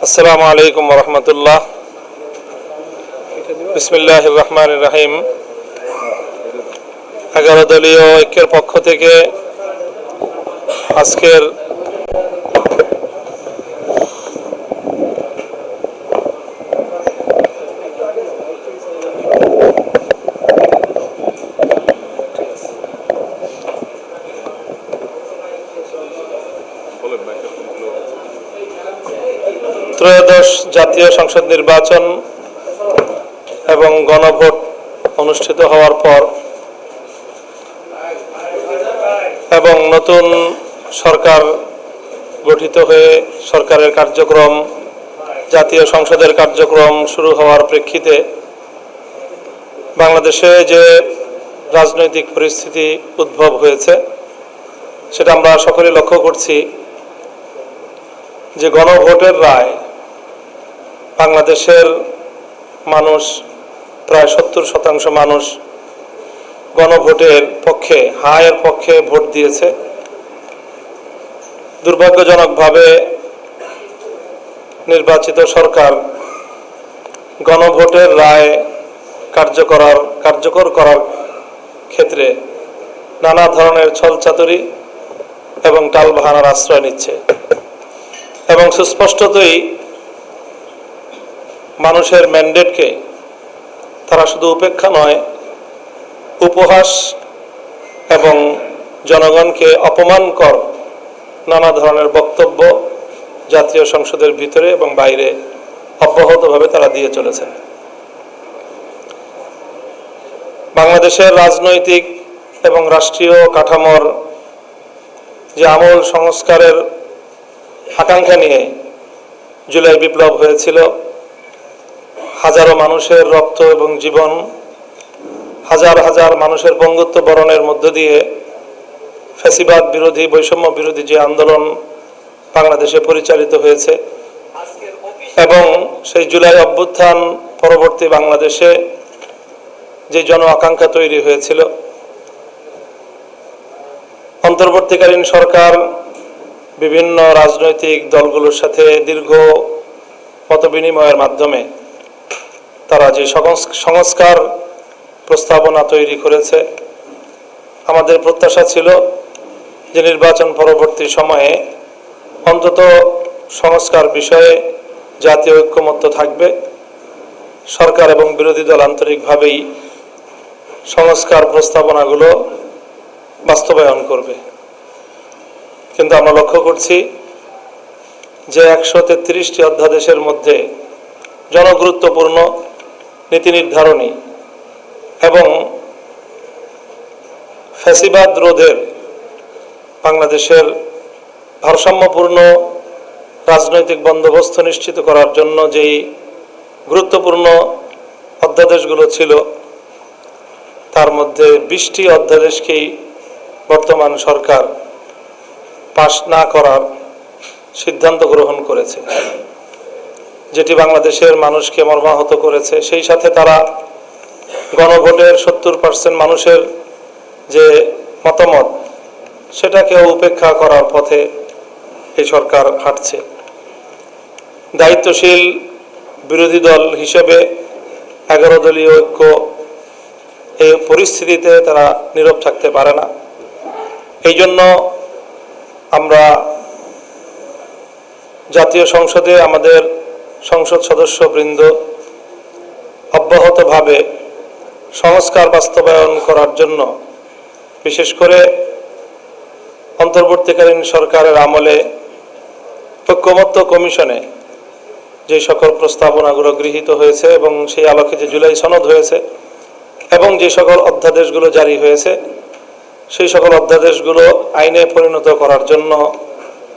আসসালামু আলাইকুম ওয়া রাহমাতুল্লাহ। বিসমিল্লাহির রহমানির রহিম। 11 দলীয় ঐক্যের পক্ষ থেকে আজকের ত্রয়োদশ জাতীয় সংসদ নির্বাচন এবং গণভোট অনুষ্ঠিত হওয়ার পর এবং নতুন সরকার গঠিত হয়ে সরকারের কার্যক্রম, জাতীয় সংসদের কার্যক্রম শুরু হওয়ার প্রেক্ষিতে বাংলাদেশে যে রাজনৈতিক পরিস্থিতি উদ্ভব হয়েছে সেটা আমরা সকলে লক্ষ্য করছি যে গণভোটের রায় বাংলাদেশের মানুষ, প্রায় 70% মানুষ গণভোটের পক্ষে, হায়ের পক্ষে ভোট দিয়েছে। দুর্ভাগ্যজনকভাবে নির্বাচিত সরকার গণভোটের রায় কার্যকর করার ক্ষেত্রে নানা ধরনের ছলচাতুরি এবং টালবাহানার আশ্রয় নিচ্ছে এবং সুস্পষ্টতই মানুষের ম্যান্ডেটকে তারা শুধু উপেক্ষা নয়, উপহাস এবং জনগণকে অপমানকর নানা ধরনের বক্তব্য জাতীয় সংসদের ভিতরে এবং বাইরে অব্যাহতভাবে তারা দিয়ে চলেছেন। বাংলাদেশের রাজনৈতিক এবং রাষ্ট্রীয় কাঠামোর যে আমূল সংস্কারের আকাঙ্ক্ষা নিয়ে জুলাই বিপ্লব হয়েছিল, হাজারো মানুষের রক্ত এবং জীবন, হাজার হাজার মানুষের বঙ্গত্ব বরণের মধ্য দিয়ে ফ্যাসিবাদ বিরোধী, বৈষম্য বিরোধী যে আন্দোলন বাংলাদেশে পরিচালিত হয়েছে এবং সেই জুলাই অভ্যুত্থান পরবর্তী বাংলাদেশে যে জন আকাঙ্ক্ষা তৈরি হয়েছিল, অন্তর্বর্তীকালীন সরকার বিভিন্ন রাজনৈতিক দলগুলোর সাথে দীর্ঘ মতবিনিময়ের মাধ্যমে তারা যে সংস্কার প্রস্তাবনা তৈরি করেছে, আমাদের প্রত্যাশা ছিল যে নির্বাচন পরবর্তী সময়ে অন্তত সংস্কার বিষয়ে জাতীয় ঐক্যমত্য থাকবে, সরকার এবং বিরোধী দল আন্তরিকভাবেই সংস্কার প্রস্তাবনাগুলো বাস্তবায়ন করবে। কিন্তু আমরা লক্ষ্য করছি যে 133টি অধ্যাদেশের মধ্যে জনগুরুত্বপূর্ণ নীতি নির্ধারণী এবং ফ্যাসিবাদ রোধের, বাংলাদেশের ভারসাম্যপূর্ণ রাজনৈতিক বন্দোবস্ত নিশ্চিত করার জন্য যেই গুরুত্বপূর্ণ অধ্যাদেশগুলো ছিল তার মধ্যে 20টি অধ্যাদেশকেই বর্তমান সরকার পাশ না করার সিদ্ধান্ত গ্রহণ করেছে, যেটি বাংলাদেশের মানুষকে মর্মাহত করেছে। সেই সাথে তারা গণভোটের 70% মানুষের যে মতামত সেটাকেও উপেক্ষা করার পথে এই সরকার হাঁটছে। দায়িত্বশীল বিরোধী দল হিসেবে 11 দলীয় ঐক্য এই পরিস্থিতিতে তারা নীরব থাকতে পারে না। এই জন্য আমরা জাতীয় সংসদে আমাদের সংসদ সদস্যবৃন্দ অব্যাহতভাবে সংস্কার বাস্তবায়ন করার জন্য, বিশেষ করে অন্তর্বর্তীকালীন সরকারের আমলে ঐক্যমত্য কমিশনে যে সকল প্রস্তাবনাগুলো গৃহীত হয়েছে এবং সেই আলোকে যে জুলাই সনদ হয়েছে এবং যে সকল অধ্যাদেশগুলো জারি হয়েছে সেই সকল অধ্যাদেশগুলো আইনে পরিণত করার জন্য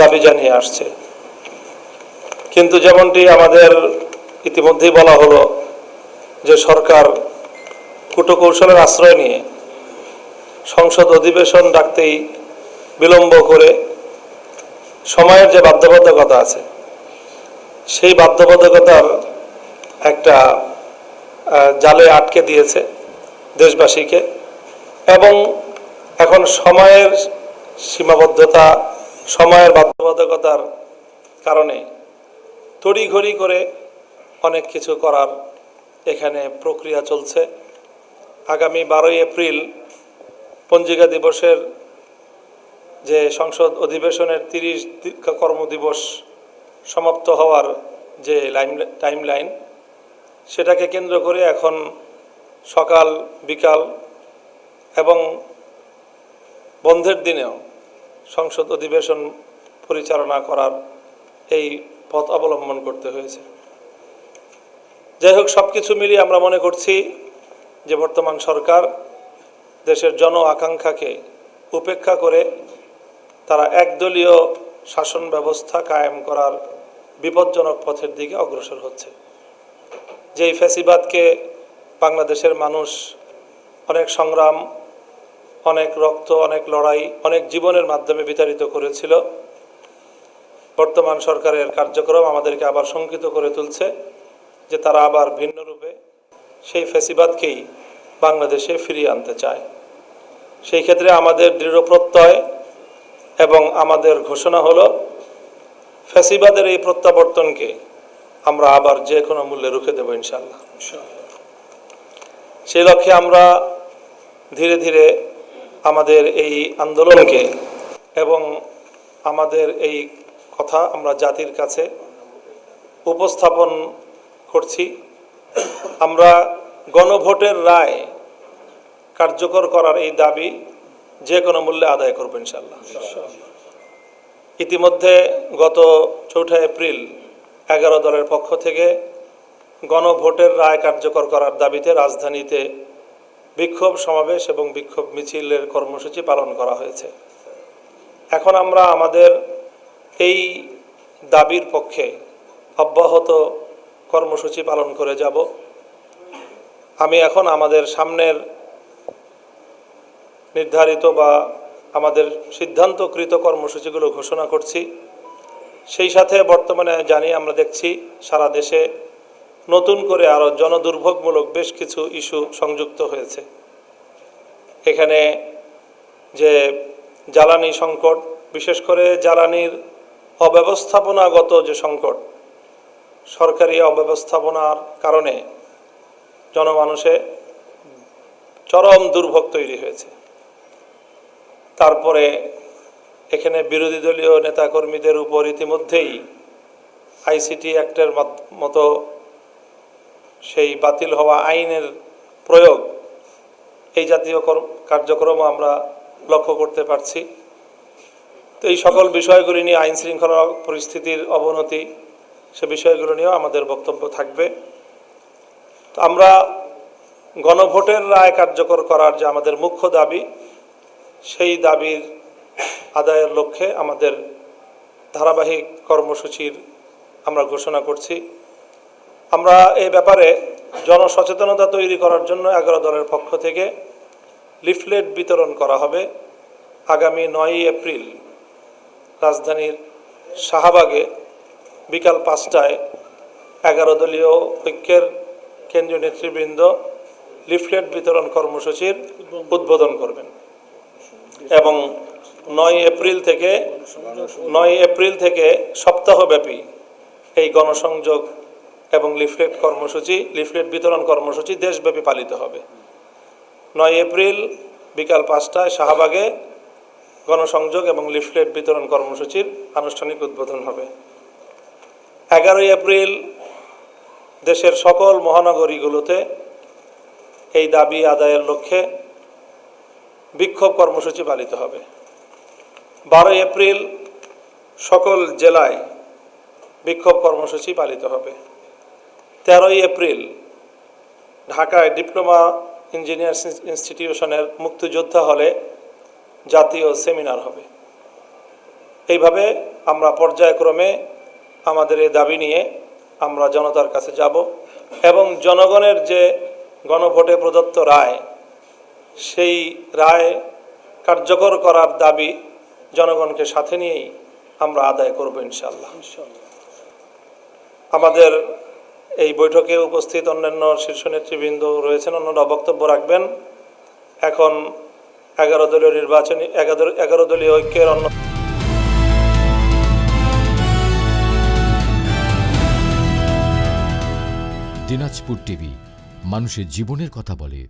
দাবি জানিয়ে আসছে। কিন্তু যেমনটি আমাদের ইতিমধ্যেই বলা হলো যে সরকার কূটকৌশলের আশ্রয় নিয়ে সংসদ অধিবেশন ডাকতেই বিলম্ব করে সময়ের যে বাধ্যবাধকতা আছে সেই বাধ্যবাধকতার একটা জালে আটকে দিয়েছে দেশবাসীকে এবং এখন সময়ের সীমাবদ্ধতা সময়ের বাধ্যবাধকতার কারণে তড়িঘড়ি করে অনেক কিছু করার এখানে প্রক্রিয়া চলছে। আগামী 12ই এপ্রিল পঞ্জিকা দিবসের যে সংসদ অধিবেশনের 30 কর্মদিবস সমাপ্ত হওয়ার যে টাইমলাইন, সেটাকে কেন্দ্র করে এখন সকাল বিকাল এবং বন্ধের দিনেও সংসদ অধিবেশন পরিচালনা করার এই পথ অবলম্বন করতে হয়েছে। যাই হোক, সব কিছু মিলিয়ে আমরা মনে করছি যে বর্তমান সরকার দেশের জন আকাঙ্ক্ষাকে উপেক্ষা করে তারা একদলীয় শাসন ব্যবস্থা কায়েম করার বিপজ্জনক পথের দিকে অগ্রসর হচ্ছে। যেই ফ্যাসিবাদকে বাংলাদেশের মানুষ অনেক সংগ্রাম, অনেক রক্ত, অনেক লড়াই, অনেক জীবনের মাধ্যমে বিতাড়িত করেছিল, বর্তমান সরকারের কার্যক্রম আমাদেরকে আবার শঙ্কিত করে তুলছে যে তারা আবার ভিন্ন রূপে সেই ফ্যাসিবাদকেই বাংলাদেশে ফিরিয়ে আনতে চায়। সেই ক্ষেত্রে আমাদের দৃঢ় প্রত্যয় এবং আমাদের ঘোষণা হলো, ফ্যাসিবাদের এই প্রত্যাবর্তনকে আমরা আবার যে কোনো মূল্যে রুখে দেব ইনশাআল্লাহ। সেই লক্ষ্যে আমরা ধীরে ধীরে আমাদের এই আন্দোলনকে এবং আমাদের এই কথা আমরা জাতির কাছে উপস্থাপন করছি। আমরা গণভোটের রায় কার্যকর করার এই দাবি যে কোনো মূল্যে আদায় করব ইনশাআল্লাহ। ইতিমধ্যে গত 4 এপ্রিল 11 দলের পক্ষ থেকে গণভোটের রায় কার্যকর করার দাবিতে রাজধানীতে বিক্ষোভ সমাবেশ এবং বিক্ষোভ মিছিলের কর্মসূচি পালন করা হয়েছে। এখন আমরা আমাদের এই দাবির পক্ষে অব্যাহত কর্মসূচি পালন করে যাব। আমি এখন আমাদের সামনের নির্ধারিত বা আমাদের সিদ্ধান্তকৃত কর্মসূচিগুলো ঘোষণা করছি। সেই সাথে বর্তমানে জানি আমরা দেখছি সারা দেশে নতুন করে আরও জনদুর্ভোগমূলক বেশ কিছু ইস্যু সংযুক্ত হয়েছে। এখানে যে জ্বালানি সংকট, বিশেষ করে জ্বালানির অব্যবস্থাপনাগত যে সংকট, সরকারি অব্যবস্থাপনার কারণে জনমানুষে চরম দুর্ভোগ তৈরি হয়েছে। তারপরে এখানে বিরোধী দলীয় নেতাকর্মীদের উপর ইতিমধ্যেই আইসিটি অ্যাক্টের মতো সেই বাতিল হওয়া আইনের প্রয়োগ, এই জাতীয় কার্যক্রম আমরা লক্ষ্য করতে পারছি। তো এই সকল বিষয়গুলি নিয়ে, আইন শৃঙ্খলা পরিস্থিতির অবনতি, সে বিষয়গুলো নিয়েও আমাদের বক্তব্য থাকবে। তো আমরা গণভোটের রায় কার্যকর করার যে আমাদের মুখ্য দাবি, সেই দাবির আদায়ের লক্ষ্যে আমাদের ধারাবাহিক কর্মসূচির আমরা ঘোষণা করছি। আমরা এই ব্যাপারে জনসচেতনতা তৈরি করার জন্য 11 দলের পক্ষ থেকে লিফলেট বিতরণ করা হবে। আগামী 9ই এপ্রিল রাজধানীর শাহবাগে বিকাল 5টায় 11 দলীয় ঐক্যের কেন্দ্রীয় নেতৃবৃন্দ লিফলেট বিতরণ কর্মসূচির উদ্বোধন করবেন এবং 9 এপ্রিল থেকে সপ্তাহব্যাপী এই গণসংযোগ এবং লিফলেট বিতরণ কর্মসূচি দেশব্যাপী পালিত হবে। 9 এপ্রিল বিকাল 5টায় শাহবাগে গণসংযোগ এবং লিফলেট বিতরণ কর্মসূচির আনুষ্ঠানিক উদ্বোধন হবে। 11 এপ্রিল দেশের সকল মহানগরীগুলোতে এই দাবি আদায়ের লক্ষ্যে বিক্ষোভ কর্মসূচি পালিত হবে। 12 এপ্রিল সকল জেলায় বিক্ষোভ কর্মসূচি পালিত হবে। 13 এপ্রিল ঢাকায় ডিপ্লোমা ইঞ্জিনিয়ার্স ইনস্টিটিউশনের মুক্তিযোদ্ধা হলে জাতীয় সেমিনার হবে। এইভাবে আমরা পর্যায়ক্রমে আমাদের এই দাবি নিয়ে আমরা জনতার কাছে যাব এবং জনগণের যে গণভোটে প্রদত্ত রায়, সেই রায় কার্যকর করার দাবি জনগণকে সাথে নিয়েই আমরা আদায় করব ইনশাআল্লাহ। আমাদের এই বৈঠকে উপস্থিত অন্যান্য শীর্ষ নেতৃবৃন্দ রয়েছেন, অন্যরা বক্তব্য রাখবেন। এখন 11 দলীয় ঐক্যের অন্য দিনাজপুর টিভি, মানুষের জীবনের কথা বলে।